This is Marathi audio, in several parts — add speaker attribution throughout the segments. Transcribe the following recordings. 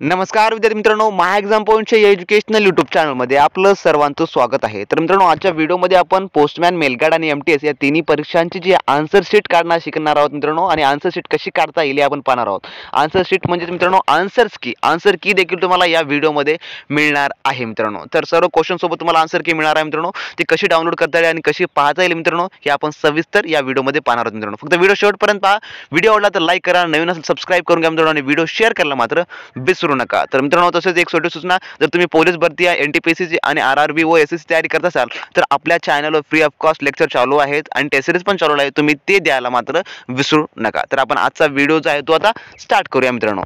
Speaker 1: नमस्कार विद्यार्थी मित्रांनो, माय एक्झाम पॉईंटच्या या एज्युकेशनल यूट्यूब चॅनलमध्ये आपलं सर्वांचं स्वागत आहे. तर मित्रांनो, आजच्या व्हिडिओमध्ये आपण पोस्टमॅन मेलगार्ड आणि MTS या तिन्ही परीक्षांची जी आन्सर शीट काढणार शिकणार आहोत मित्रांनो. आणि आन्सर शीट कशी काढता येईल हे आपण पाहणार आहोत. आन्सर शीट म्हणजे मित्रांनो आन्सर की देखील तुम्हाला या व्हिडिओमध्ये मिळणार आहे मित्रांनो. तर सर्व क्वेश्चन सोबत तुम्हाला आन्सर की मिळणार आहे मित्रांनो. ती कशी डाउनलोड करता येईल आणि कशी पाहता येईल मित्रांनो हे आपण सविस्तर या व्हिडिओमध्ये पाहणार आहोत मित्रांनो. फक्त व्हिडिओ शेवटपर्यंत पहा. व्हिडिओ आवडला तर लाईक करा, नवीन असेल सबस्क्राईब करून घ्या मित्रांनो आणि व्हिडिओ शेअर करायला मात्र विसरू नका. तर मित्रांनो, तसेच एक छोटी सूचना, जर तुम्ही पोलीस भरती NTPC आणि RRB व SSC तयारी करत असाल तर आपल्या चॅनलवर फ्री ऑफ कॉस्ट लेक्चर चालू आहेत आणि टेस्ट सिरीज पण चालू आहे. तुम्ही ते द्यायला मात्र विसरू नका. तर आपण आजचा व्हिडिओ जो आहे तो आता स्टार्ट करूया मित्रांनो.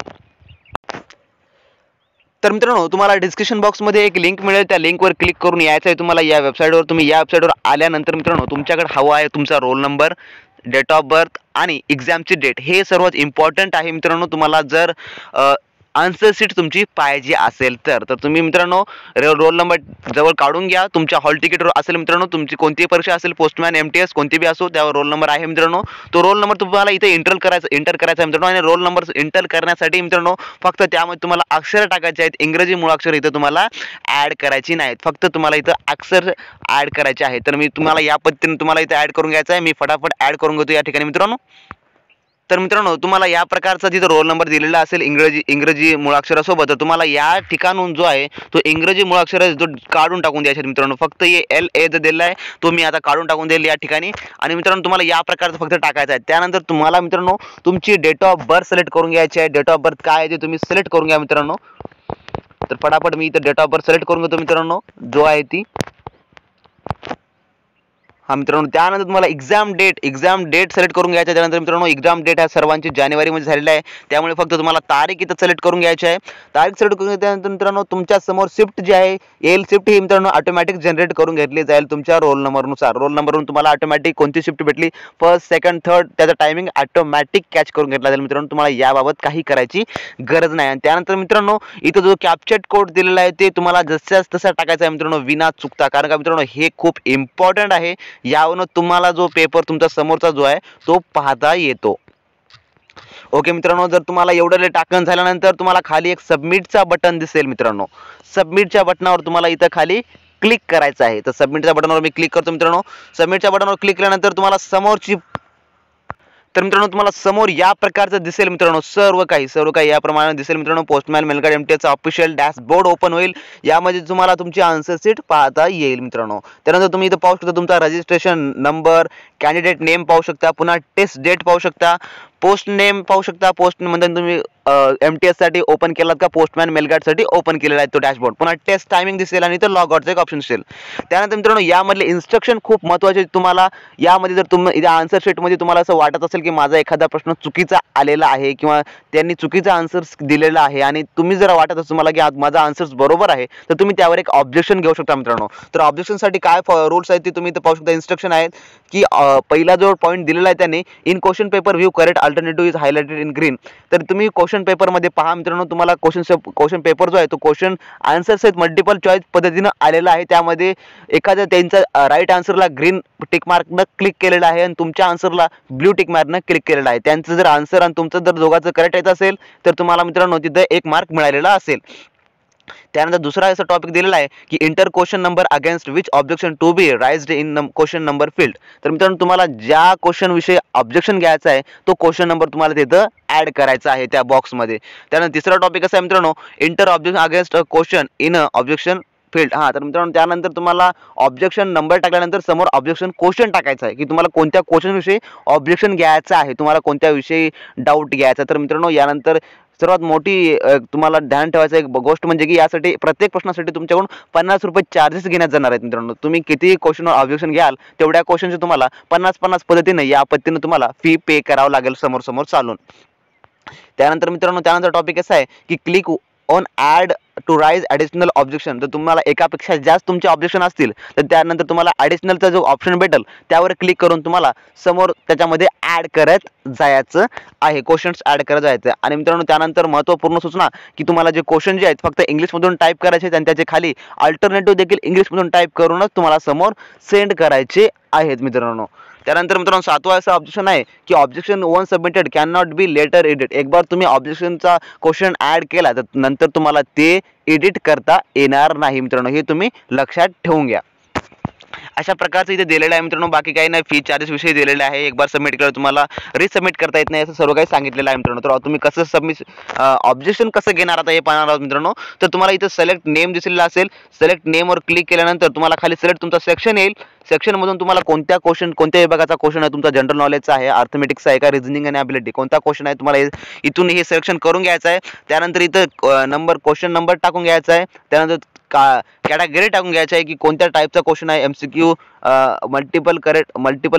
Speaker 1: तर मित्रांनो, तुम्हाला डिस्क्रिप्शन बॉक्समध्ये एक लिंक मिळेल. त्या लिंकवर क्लिक करून यायचं आहे तुम्हाला या वेबसाईटवर. तुम्ही या वेबसाईटवर आल्यानंतर मित्रांनो, तुमच्याकडे हवा आहे तुमचा roll number, date of birth आणि एक्झामची डेट. हे सर्वात इम्पॉर्टंट आहे मित्रांनो. तुम्हाला जर आन्सर शीट तुमची पाहिजे असेल तर तुम्ही मित्रांनो रोल नंबर जवळ काढून घ्या. तुमच्या हॉल तिकीटवर असेल मित्रांनो, तुमची कोणतीही परीक्षा असेल, पोस्टमॅन MTS कोणती बी असो, त्यावर रोल नंबर आहे मित्रांनो. तो रोल नंबर तुम्हाला इथे एंटर करायचा मित्रांनो. आणि रोल नंबर एंटर करण्यासाठी मित्रांनो फक्त त्यामध्ये तुम्हाला अक्षर टाकायचे आहेत. इंग्रजी मुळाक्षर इथे तुम्हाला ॲड करायची नाहीत. फक्त तुम्हाला इथं अक्षर ॲड करायचे आहेत. तर मी तुम्हाला या पद्धतीने तुम्हाला इथे ॲड करून घ्यायचा आहे. मी फटाफट ॲड करून घेतो या ठिकाणी मित्रांनो. तर मित्रांनो, तुम्हाला या प्रकारचा तिथं रोल नंबर दिलेला असेल इंग्रजी मुळाक्षरासोबत, तर तुम्हाला या ठिकाणून जो आहे तो इंग्रजी मुळाक्षर जो काढून टाकून द्यायचे मित्रांनो. फक्त हे LA जो दिलेला आहे तो मी आता काढून टाकून देईल या ठिकाणी. आणि मित्रांनो, तुम्हाला या प्रकारचं फक्त टाकायचं आहे. त्यानंतर तुम्हाला मित्रांनो तुमची डेट ऑफ बर्थ सिलेक्ट करून घ्यायची आहे. डेट ऑफ बर्थ काय आहे ते तुम्ही सिलेक्ट करून घ्या मित्रांनो. तर फटाफट मी इथं डेट ऑफ बर्थ सिलेक्ट करून घेतो मित्रांनो, जो आहे ती हा मित्रांनो. त्यानंतर तुम्हाला एक्झाम डेट सिलेक्ट करून घ्यायचा. त्यानंतर मित्रांनो एक्झाम डेट ह्या सर्वांची जानेवारीमध्ये झालेला आहे, त्यामुळे फक्त तुम्हाला तारीख इथं सिलेक्ट करून घ्यायची आहे. तारीख सिलेक्ट करून घेतल्यानंतर मित्रांनो तुमच्या समोर शिफ्ट जी आहे येईल, शिफ्ट ही मित्रांनो ऑटोमॅटिक जनरेट करून घेतली जाईल तुमच्या रोल नंबरनुसार. रोल नंबरवरून तुम्हाला ऑटोमॅटिक कोणती शिफ्ट भेटली, फर्स्ट, सेकंड, थर्ड, त्याचा टायमिंग ऑटोमॅटिक कॅच करून घेतला जाईल मित्रांनो. तुम्हाला याबाबत काही करायची गरज नाही. आणि त्यानंतर मित्रांनो इथं जो कॅप्चर्ड कोड दिलेला आहे ते तुम्हाला जसाच तसा टाकायचा आहे मित्रांनो, विना चुकता. कारण का मित्रांनो, हे खूप इम्पॉर्टंट आहे. यावरून तुम्हाला जो पेपर तुमचा समोरचा जो आहे तो पाहता येतो. ओके मित्रांनो, जर तुम्हाला एवढं टाकण झाल्यानंतर तुम्हाला खाली एक सबमिटचा बटन दिसेल मित्रांनो. सबमिटच्या बटनावर तुम्हाला इथं खाली क्लिक करायचं आहे. तर सबमिटच्या बटनावर मी क्लिक करतो मित्रांनो. सबमिटच्या बटनावर क्लिक केल्यानंतर तुम्हाला तुम्हाला समोर या प्रकारचं दिसेल मित्रांनो. सर्व काही याप्रमाणे दिसेल मित्रांनो. Postman mail guard MTS official dashboard open होईल. यामध्ये तुम्हाला तुमची आन्सर शीट पाहता येईल मित्रांनो. त्यानंतर तुम्ही इथं पाहू शकता तुमचा रजिस्ट्रेशन नंबर, कॅन्डिडेट नेम पाहू शकता, पुन्हा टेस्ट डेट पाहू शकता, पोस्ट नेम पाहू शकता. पोस्ट म्हणजे तुम्ही MTS साठी ओपन केलात का पोस्टमॅन मेलगार्ड साठी ओपन केलेला आहे तो डॅशबोर्ड. पुन्हा टेस्ट टायमिंग दिसेल आणि इथं लॉग आउटचा एक ऑप्शन दिसेल. त्यानंतर मित्रांनो यामधले इन्स्ट्रक्शन खूप महत्त्वाचे तुम्हाला यामध्ये. जर तुम्ही या आन्सर शीटमध्ये तुम्हाला असं वाटत असेल की माझा एखादा प्रश्न चुकीचा आलेला आहे किंवा त्यांनी चुकीचा आन्सर दिलेला आहे आणि तुम्ही जर वाटत असेल तुम्हाला की माझा आन्सर बरोबर आहे, तर तुम्ही त्यावर एक ऑब्जेक्शन घेऊ शकता मित्रांनो. तर ऑब्जेक्शनसाठी काय रूल्स आहेत ते तुम्ही इथं पाहू शकता. इन्स्ट्रक्शन आहेत की पहिला जो पॉईंट दिलेला आहे त्याने in question paper view correct alternative is highlighted in green. तर तुम्ही क्वेश्चन पेपरमध्ये पहा मित्रांनो, तुम्हाला क्वेश्चन पेपर जो आहे तो क्वेश्चन आन्सर सहित मल्टिपल चॉईस पद्धतीनं आलेला आहे. त्यामध्ये एखाद्या त्यांचा राईट आन्सरला ग्रीन टिक मार्कनं क्लिक केलेला आहे आणि तुमच्या आन्सरला ब्ल्यू टिक मार्कनं क्लिक केलेला आहे. त्यांचं जर आन्सर आणि तुमचं जर दोघांचं करेक्ट येत असेल तर तुम्हाला मित्रांनो तिथं 1 मार्क मिळालेला असेल. त्यानंतर दुसरा असा टॉपिक दिलेला आहे की enter question number against which objection to be raised in question number field. तर मित्रांनो तुम्हाला ज्या क्वेश्चन विषयी ऑब्जेक्शन घ्यायचा आहे तो क्वेश्चन नंबर तुम्हाला तिथं ऍड करायचा आहे त्या बॉक्समध्ये. त्यानंतर तिसरा टॉपिक असा आहे मित्रांनो, inter objection against a question in objection field. तर मित्रांनो त्यानंतर तुम्हाला ऑब्जेक्शन नंबर टाकल्यानंतर समोर ऑब्जेक्शन क्वेश्चन टाकायचा आहे की तुम्हाला कोणत्या क्वेश्चन विषयी ऑब्जेक्शन घ्यायचं आहे, तुम्हाला कोणत्या विषयी डाऊट घ्यायचा. तर मित्रांनो यानंतर सर्वात मोठी तुम्हाला ध्यान ठेवायचं एक गोष्ट म्हणजे की यासाठी प्रत्येक प्रश्नासाठी तुमच्याकडून 50 रुपये चार्जेस घेण्यात जाणार आहेत मित्रांनो. तुम्ही किती क्वेश्चनवर ऑब्जेक्शन घ्याल तेवढ्या क्वेश्चनचे तुम्हाला 50-50 पद्धतीने या पद्धतीने तुम्हाला फी पे करावं लागेल समोर चालून. त्यानंतर मित्रांनो त्यानंतर टॉपिक असा आहे की click on add to raise additional objection. तर तुम्हाला एकापेक्षा जास्त तुमचे ऑब्जेक्शन असतील तर त्यानंतर तुम्हाला ॲडिशनलचा जो ऑप्शन भेटेल त्यावर क्लिक करून तुम्हाला समोर त्याच्यामध्ये ॲड करत जायचं आहे, क्वेश्चन्स ॲड करत जायचं. आणि मित्रांनो त्यानंतर महत्त्वपूर्ण सूचना की तुम्हाला जे क्वेश्चन जे आहेत फक्त इंग्लिशमधून टाईप करायचे आहेत आणि त्याचे खाली अल्टरनेटिव्ह देखील इंग्लिशमधून टाईप करूनच तुम्हाला समोर सेंड करायचे आहेत मित्रांनो. त्यानंतर मित्रांनो 7वां असं ऑब्जेक्शन आहे की objection once submitted cannot be later edit. एक बार तुम्ही ऑब्जेक्शनचा क्वेश्चन ऍड केला तर नंतर तुम्हाला ते एडिट करता येणार नाही मित्रांनो, हे तुम्ही लक्षात ठेवून घ्या. अशा प्रकारचं इथे दिलेलं आहे मित्रांनो. बाकी काही नाही, फी चार्जेस विषयी दिलेले आहे. एक बार सबमिट केलं तुम्हाला रिसबमिट करता येत नाही असं सर्व काही सांगितलेलं आहे मित्रांनो. तर तुम्ही कसं ऑब्जेक्शन कसं घेणार आता हे पाहणार आहोत मित्रांनो. तर तुम्हाला इथं सिलेक्ट नेम दिसलेला असेल, सिलेक्ट नेमवर क्लिक केल्यानंतर तुम्हाला खाली सिलेक्ट तुमचा सेक्शन येईल. सेक्शन मधून तुम्हाला कोणत्या विभागाचा क्वेश्चन आहे, तुमचा जनरल नॉलेजचा आहे, अर्थमेटिक्सचा आहे का, रिझनिंग आणि ॲबिलिटी कोणता क्वेश्चन आहे तुम्हाला इथून हे सिलेक्शन करून घ्यायचं आहे. त्यानंतर इथं क्वेश्चन नंबर टाकून घ्यायचा आहे. त्यानंतर कॅटेगरी टाकून घ्यायचं आहे की कोणत्या टाईपचा क्वेश्चन आहे, MCQ, मल्टिपल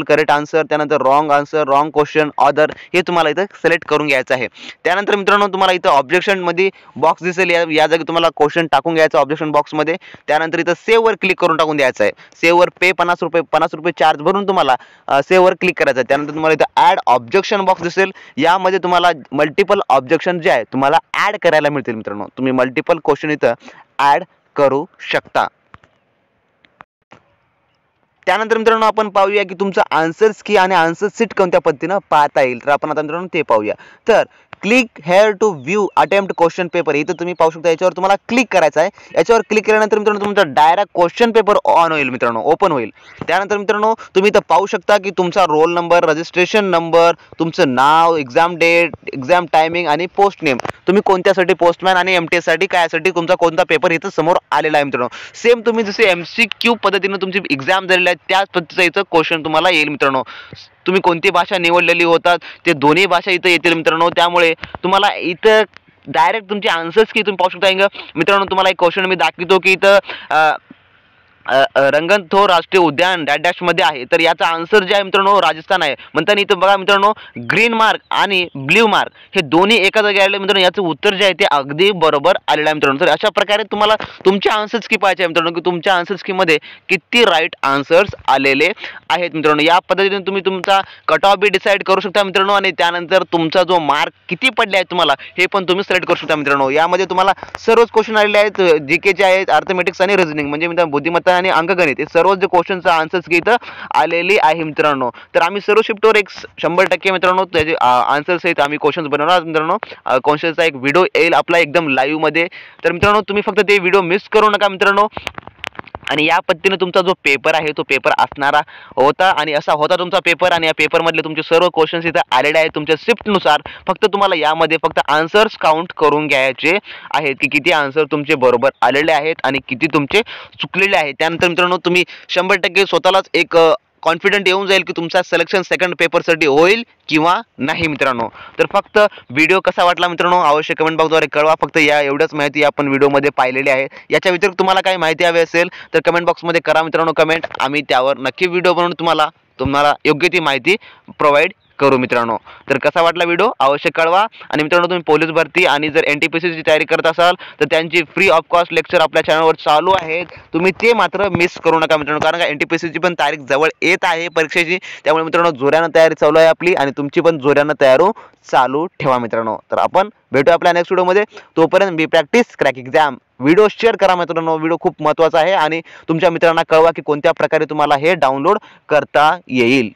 Speaker 1: करेक्ट आन्सर, त्यानंतर wrong answer, wrong question, other, हे तुम्हाला इथं सिलेक्ट करून घ्यायचं आहे. त्यानंतर मित्रांनो तुम्हाला इथं ऑब्जेक्शन मध्ये बॉक्स दिसेल, या जागी तुम्हाला क्वेश्चन टाकून घ्यायचं ऑब्जेक्शन बॉक्स मध्ये. त्यानंतर इथं सेव्ह वर क्लिक करून टाकून द्यायचं आहे. सेव्ह वर पे 50 रुपये चार्ज भरून तुम्हाला सेव्ह वर क्लिक करायचं आहे. त्यानंतर तुम्हाला इथं ऍड ऑब्जेक्शन बॉक्स दिसेल, यामध्ये तुम्हाला मल्टिपल ऑब्जेक्शन जे आहे तुम्हाला ऍड करायला मिळतील मित्रांनो. तुम्ही मल्टिपल क्वेश्चन इथं ऍड करू शकता. त्यानंतर मित्रांनो आपण पाहूया की तुमचं आन्सर्स की आणि आन्सर सीट कोणत्या पद्धतीनं पाहता येईल. तर आपण आता मित्रांनो ते पाहूया. तर click here to view attempt question paper, इथं तुम्ही पाहू शकता. याच्यावर तुम्हाला क्लिक करायचं आहे. याच्यावर क्लिक केल्यानंतर मित्रांनो तुमचा डायरेक्ट क्वेश्चन पेपर ऑन होईल मित्रांनो, ओपन होईल. त्यानंतर मित्रांनो तुम्ही इथं पाहू शकता की तुमचा रोल नंबर, रजिस्ट्रेशन नंबर, तुमचं नाव, एक्झाम डेट, एक्झाम टायमिंग आणि पोस्ट नेम, तुम्ही कोणत्यासाठी पोस्टमॅन आणि MTS साठी कायसाठी तुमचा कोणता पेपर इथं समोर आलेला आहे मित्रांनो. सेम तुम्ही जसे MCQ पद्धतीने तुमची एक्झाम झालेली आहे त्याच पद्धतीचं इथं क्वेश्चन तुम्हाला येईल मित्रांनो. तुम्ही कोणती भाषा निवडलेली होतात ते दोन्ही भाषा इथं येतील मित्रांनो. त्यामुळे तुम्हाला इथं डायरेक्ट तुमचे आन्सर्स की तुम्ही पाहू शकता मित्रांनो. तुम्हाला एक क्वेश्चन मी दाखवतो की इथं रंगनथोर राष्ट्रीय उद्यान डॅश मध्ये आहे. तर याचा आन्सर जे आहे मित्रांनो राजस्थान आहे. म्हणताना इथं बघा मित्रांनो ग्रीन मार्क आणि ब्ल्यू मार्क हे दोन्ही एका जागी आलेले मित्रांनो. याचं उत्तर जे आहे ते अगदी बरोबर आलेलं आहे मित्रांनो. तर अशा प्रकारे तुम्हाला तुमचे आन्सर्स की पाहायचे आहे मित्रांनो की तुमच्या आन्सर्स की मध्ये किती राईट आन्सर्स आलेले आहेत मित्रांनो. या पद्धतीने तुम्ही तुमचा कट ऑफ बी डिसाईड करू शकता मित्रांनो. आणि त्यानंतर तुमचा जो मार्क किती पडले आहेत तुम्हाला हे पण तुम्ही सिलेक्ट करू शकता मित्रांनो. यामध्ये तुम्हाला सर्वच क्वेश्चन आलेले आहेत, जीकेचे आहेत, अर्थमेटिक्स आणि रिझनिंग म्हणजे मित्रांनो बुद्धिमत्ता आणि अंकगणित, हे सर्व जे क्वेश्चनचा आन्सर्स की इथं आलेली आहे मित्रांनो. तर आम्ही सर्व शिफ्टवर 100% मित्रांनो त्याचे आन्सर्स आहेत आम्ही क्वेश्चन्स बनवणार मित्रांनो. क्वेश्चनचा एक व्हिडिओ येईल आपला एकदम लाईव्ह मध्ये. तर मित्रांनो तुम्ही फक्त ते व्हिडिओ मिस करू नका मित्रांनो. आणि या पद्धतीने तुमचा जो पेपर आहे तो पेपर असणारा होता आणि असा होता तुमचा पेपर. आणि या पेपर मधले तुमचे सर्व क्वेश्चन्स इथं आलेले आहेत तुमच्या शिफ्टनुसार. फक्त तुम्हाला यामध्ये फक्त आन्सर्स काउंट करून घ्यायचे आहेत की किती आन्सर तुमचे बरोबर आलेले आहेत आणि किती तुमचे चुकलेले आहेत. त्यानंतर मित्रांनो तुम्ही 100% स्वतःलाच एक कॉन्फिडंट येऊन जाईल की तुमचा सिलेक्शन सेकंड पेपरसाठी होईल किंवा नाही मित्रांनो. तर फक्त व्हिडिओ कसा वाटला मित्रांनो अवश्य कमेंट बॉक्सद्वारे कळवा. फक्त या एवढंच माहिती आपण व्हिडिओमध्ये पाहिलेली आहे. याच्या व्यतिरिक्त तुम्हाला काही माहिती हवी असेल तर कमेंट बॉक्समध्ये करा मित्रांनो कमेंट. आम्ही त्यावर नक्की व्हिडिओ बनवून तुम्हाला योग्य ती माहिती प्रोव्हाइड करू मित्रांनो. तर कसा वाटला व्हिडिओ अवश्य कळवा. आणि मित्रांनो तुम्ही पोलीस भरती आणि जर NTPCची तयारी करत असाल तर त्यांची फ्री ऑफ कॉस्ट लेक्चर आपल्या चॅनलवर चालू आहेत. तुम्ही ते मात्र मिस करू नका मित्रांनो. कारण का NTPCची पण तारीख जवळ येत आहे परीक्षेची. त्यामुळे मित्रांनो जोरानं तयारी चालू आहे आपली आणि तुमची पण जोरानं तयारी चालू ठेवा मित्रांनो. तर आपण भेटूया आपल्या नेक्स्ट व्हिडिओमध्ये. तोपर्यंत be practice crack exam. Video share करा मित्रांनो. व्हिडिओ खूप महत्त्वाचा आहे आणि तुमच्या मित्रांना कळवा की कोणत्या प्रकारे तुम्हाला हे डाउनलोड करता येईल.